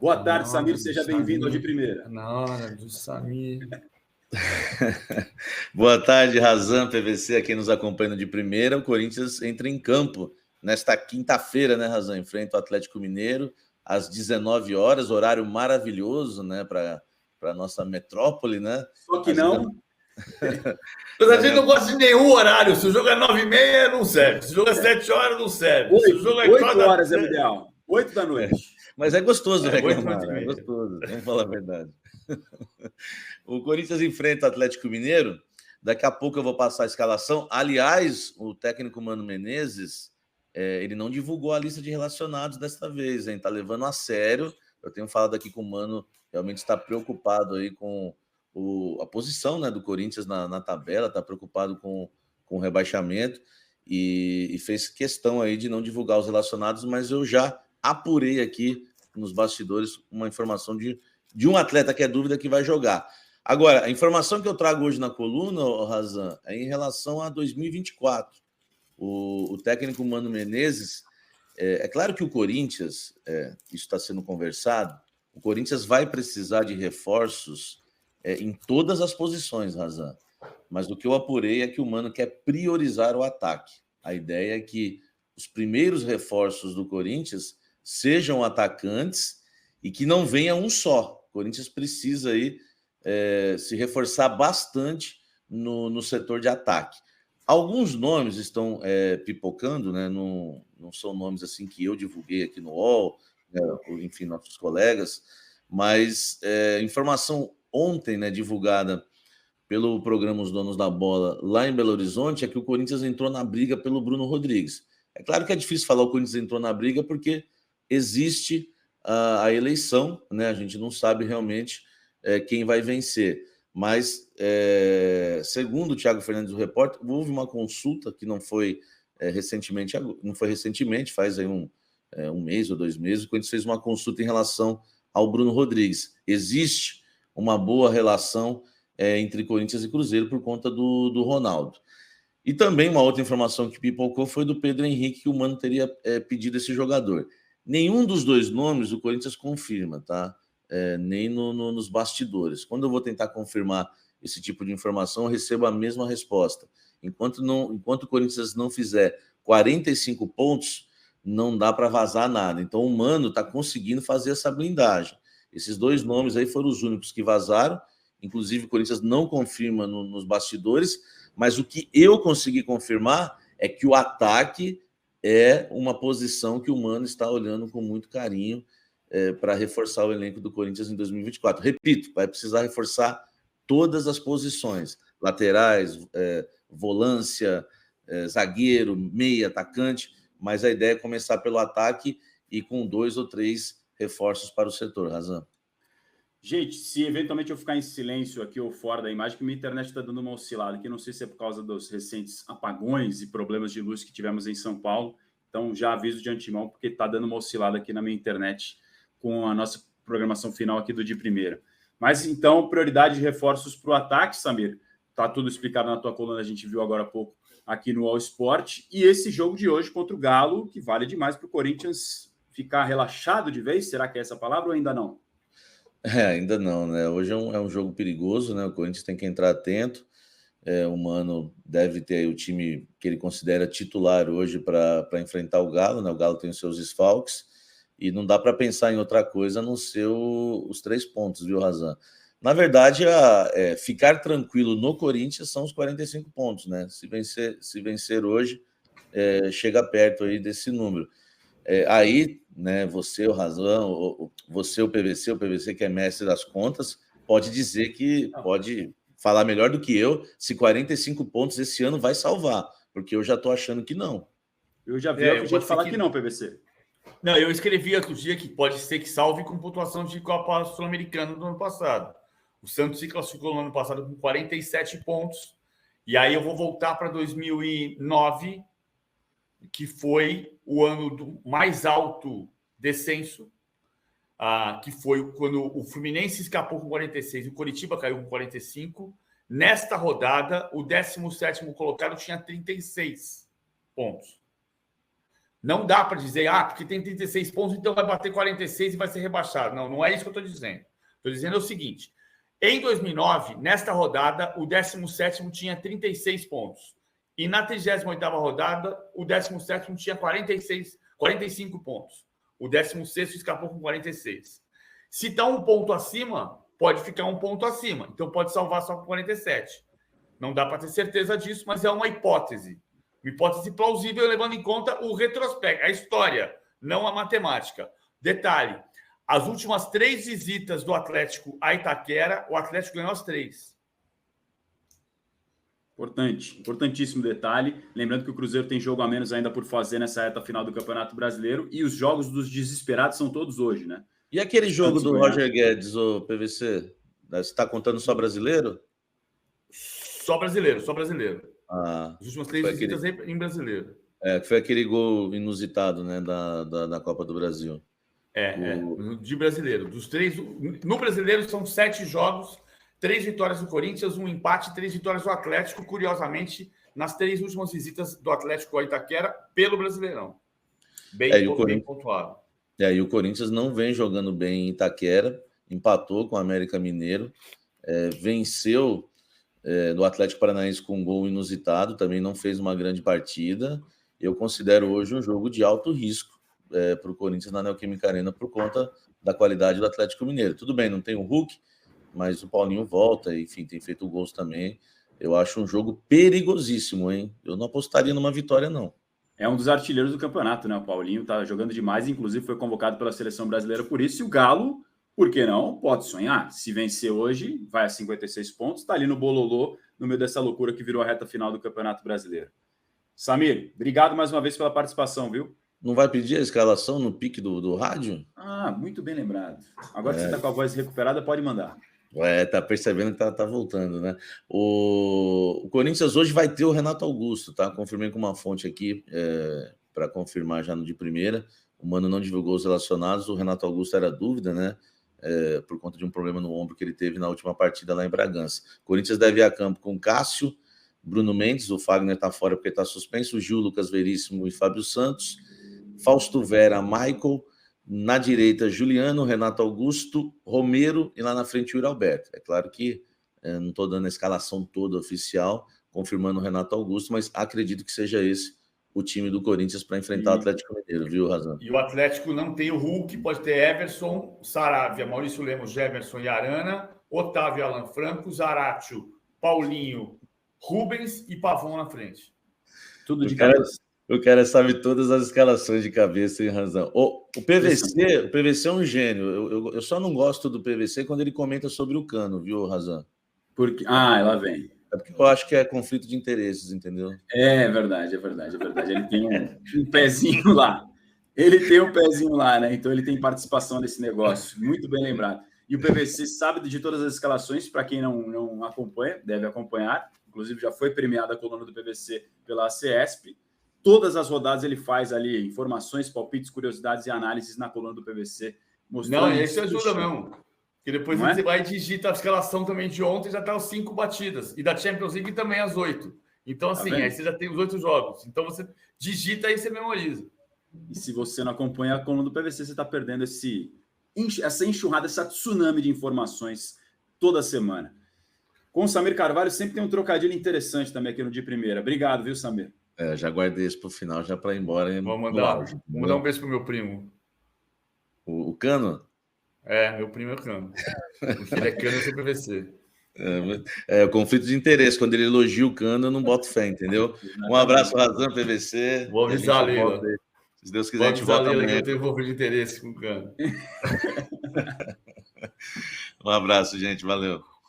Boa tarde, Samir. Seja bem-vindo ao De Primeira. Na hora do Samir. Boa tarde, Razan, PVC, a quem nos acompanha no De Primeira. O Corinthians entra em campo nesta quinta-feira, né, Razan? Enfrenta o Atlético Mineiro às 19 horas, horário maravilhoso, né, para a nossa metrópole, né? Só que não. Mas a gente não gosta de nenhum horário. Se o jogo é 9h30, não serve. Se o jogo é 7 horas, não serve. Se o jogo é 8 horas é o ideal. 8 da noite. Mas é gostoso reclamar, 8h30. É gostoso, vamos falar a verdade. O Corinthians enfrenta o Atlético Mineiro. Daqui a pouco eu vou passar a escalação. Aliás, o técnico Mano Menezes, ele não divulgou a lista de relacionados desta vez, hein? Tá levando a sério. Eu tenho falado aqui com o Mano, realmente está preocupado aí com a posição, né, do Corinthians na tabela, está preocupado com o rebaixamento e fez questão aí de não divulgar os relacionados, mas eu já apurei aqui nos bastidores uma informação de um atleta que é dúvida que vai jogar. Agora, a informação que eu trago hoje na coluna, Razan, é em relação a 2024. O técnico Mano Menezes, é claro que o Corinthians, isso está sendo conversado, o Corinthians vai precisar de reforços em todas as posições, Razan. Mas o que eu apurei é que o Mano quer priorizar o ataque. A ideia é que os primeiros reforços do Corinthians sejam atacantes e que não venha um só. O Corinthians precisa aí se reforçar bastante no setor de ataque. Alguns nomes estão pipocando, né? Não são nomes assim que eu divulguei aqui no UOL, enfim, nossos colegas, mas informação ontem, né, divulgada pelo programa Os Donos da Bola lá em Belo Horizonte, é que o Corinthians entrou na briga pelo Bruno Rodrigues. É claro que é difícil falar o Corinthians entrou na briga porque existe a eleição, né? A gente não sabe realmente quem vai vencer. Mas, segundo o Thiago Fernandes, o repórter, houve uma consulta que não foi recentemente, faz aí um mês ou 2 meses, quando a gente fez uma consulta em relação ao Bruno Rodrigues. Existe uma boa relação entre Corinthians e Cruzeiro por conta do Ronaldo. E também uma outra informação que pipocou foi do Pedro Henrique, que o Mano teria pedido esse jogador. Nenhum dos dois nomes o Corinthians confirma, tá? Nem nos bastidores. Quando eu vou tentar confirmar esse tipo de informação, eu recebo a mesma resposta. Enquanto o Corinthians não fizer 45 pontos, não dá para vazar nada. Então o Mano está conseguindo fazer essa blindagem. Esses 2 nomes aí foram os únicos que vazaram. Inclusive o Corinthians não confirma nos bastidores, mas o que eu consegui confirmar é que o ataque é uma posição que o Mano está olhando com muito carinho para reforçar o elenco do Corinthians em 2024. Repito, vai precisar reforçar todas as posições, laterais, volância, zagueiro, meia, atacante, mas a ideia é começar pelo ataque e com 2 ou 3 reforços para o setor, Razan. Gente, se eventualmente eu ficar em silêncio aqui ou fora da imagem, que minha internet está dando uma oscilada aqui, não sei se é por causa dos recentes apagões e problemas de luz que tivemos em São Paulo, então já aviso de antemão, porque está dando uma oscilada aqui na minha internet com a nossa programação final aqui do De Primeira. Mas então, prioridade de reforços para o ataque, Samir, está tudo explicado na tua coluna, a gente viu agora há pouco aqui no All Sport, e esse jogo de hoje contra o Galo, que vale demais para o Corinthians ficar relaxado de vez, será que é essa palavra ou ainda não? Ainda não, né? Hoje é um jogo perigoso, né? O Corinthians tem que entrar atento. O Mano deve ter aí o time que ele considera titular hoje para enfrentar o Galo, né? O Galo tem os seus desfalques e não dá para pensar em outra coisa a não ser os 3 pontos, viu, Razan? Na verdade, ficar tranquilo no Corinthians são os 45 pontos, né? Se vencer hoje, chega perto aí desse número. Aí, né, você, o Razão, você, o PVC que é mestre das contas, pode dizer que pode falar melhor do que eu se 45 pontos esse ano vai salvar, porque eu já estou achando que não. Eu já vi a gente falar que não, PVC. Não, eu escrevi outro dia que pode ser que salve com pontuação de Copa Sul-Americana do ano passado. O Santos se classificou no ano passado com 47 pontos, e aí eu vou voltar para 2009, que foi o ano do mais alto descenso, que foi quando o Fluminense escapou com 46 e o Coritiba caiu com 45. Nesta rodada, o 17º colocado tinha 36 pontos. Não dá para dizer, porque tem 36 pontos, então vai bater 46 e vai ser rebaixado. Não, não é isso que eu estou dizendo. Estou dizendo o seguinte, em 2009, nesta rodada, o 17º tinha 36 pontos. E na 38ª rodada, o 17º tinha 45 pontos. O 16º escapou com 46. Se está um ponto acima, pode ficar um ponto acima. Então pode salvar só com 47. Não dá para ter certeza disso, mas é uma hipótese. Uma hipótese plausível, levando em conta o retrospecto, a história, não a matemática. Detalhe, as últimas 3 visitas do Atlético a Itaquera, o Atlético ganhou as 3. Importantíssimo detalhe. Lembrando que o Cruzeiro tem jogo a menos ainda por fazer nessa reta final do Campeonato Brasileiro e os jogos dos desesperados são todos hoje, né? E aquele jogo do Roger Guedes, o PVC? Você está contando só brasileiro? Só brasileiro. As últimas 3 visitas em brasileiro. Que foi aquele gol inusitado, né, da Copa do Brasil. De brasileiro. No brasileiro são 7 jogos, 3 vitórias do Corinthians, 1 empate, 3 vitórias do Atlético, curiosamente, nas 3 últimas visitas do Atlético a Itaquera pelo Brasileirão. Bem pontuado. E o Corinthians não vem jogando bem em Itaquera, empatou com o América Mineiro, venceu do Atlético Paranaense com um gol inusitado, também não fez uma grande partida. Eu considero hoje um jogo de alto risco para o Corinthians na Neoquímica Arena por conta da qualidade do Atlético Mineiro. Tudo bem, não tem o Hulk, mas o Paulinho volta, enfim, tem feito gols também. Eu acho um jogo perigosíssimo, hein? Eu não apostaria numa vitória, não. É um dos artilheiros do campeonato, né? O Paulinho tá jogando demais, inclusive foi convocado pela seleção brasileira por isso. E o Galo, por que não? Pode sonhar. Se vencer hoje, vai a 56 pontos, tá ali no bololô, no meio dessa loucura que virou a reta final do Campeonato Brasileiro. Samir, obrigado mais uma vez pela participação, viu? Não vai pedir a escalação no pique do rádio? Muito bem lembrado. Agora que você tá com a voz recuperada, pode mandar. Tá percebendo que tá voltando, né? O Corinthians hoje vai ter o Renato Augusto, tá? Confirmei com uma fonte aqui para confirmar já no de primeira. O Mano não divulgou os relacionados. O Renato Augusto era dúvida, né? Por conta de um problema no ombro que ele teve na última partida lá em Bragança. O Corinthians deve ir a campo com Cássio, Bruno Mendes, o Fagner tá fora porque tá suspenso, o Gil, Lucas Veríssimo e Fábio Santos, Fausto Vera, Michael. Na direita, Juliano, Renato Augusto, Romero e lá na frente o Yuri Alberto. É claro que não estou dando a escalação toda oficial, confirmando o Renato Augusto, mas acredito que seja esse o time do Corinthians para enfrentar o Atlético Mineiro, viu, Razan? E o Atlético não tem o Hulk, pode ter Everson, Saravia, Maurício Lemos, Jefferson e Arana, Otávio, Alan Franco, Zaratio, Paulinho, Rubens e Pavon na frente. Tudo de cabeça. O cara sabe todas as escalações de cabeça, sem razão. O PVC é um gênio. Eu só não gosto do PVC quando ele comenta sobre o Cano, viu, Razan? Porque... lá vem. É porque eu acho que é conflito de interesses, entendeu? É verdade. Ele tem um pezinho lá. Né? Então ele tem participação nesse negócio. Muito bem lembrado. E o PVC sabe de todas as escalações. Para quem não acompanha, deve acompanhar. Inclusive já foi premiada a coluna do PVC pela ACESP. Todas as rodadas ele faz ali informações, palpites, curiosidades e análises na coluna do PVC. Não, isso ajuda mesmo. Porque depois você vai e digita a escalação também de ontem, já está os 5 batidas. E da Champions League também as 8. Então, assim, aí você já tem os 8 jogos. Então você digita e você memoriza. E se você não acompanha a coluna do PVC, você está perdendo essa enxurrada, essa tsunami de informações toda semana. Com o Samir Carvalho sempre tem um trocadilho interessante também aqui no de primeira. Obrigado, viu, Samir? Já guardei isso para o final, já para ir embora. Vou mandar um beijo pro meu primo. O Cano? Meu primo é o Cano. Porque ele é Cano, eu sou PVC. O conflito de interesse. Quando ele elogia o Cano, eu não boto fé, entendeu? Um abraço, Razan, PVC. Vou avisar a Leila. Se Deus quiser, a gente volta amanhã. Que eu tenho envolvido de interesse com o Cano. Um abraço, gente. Valeu.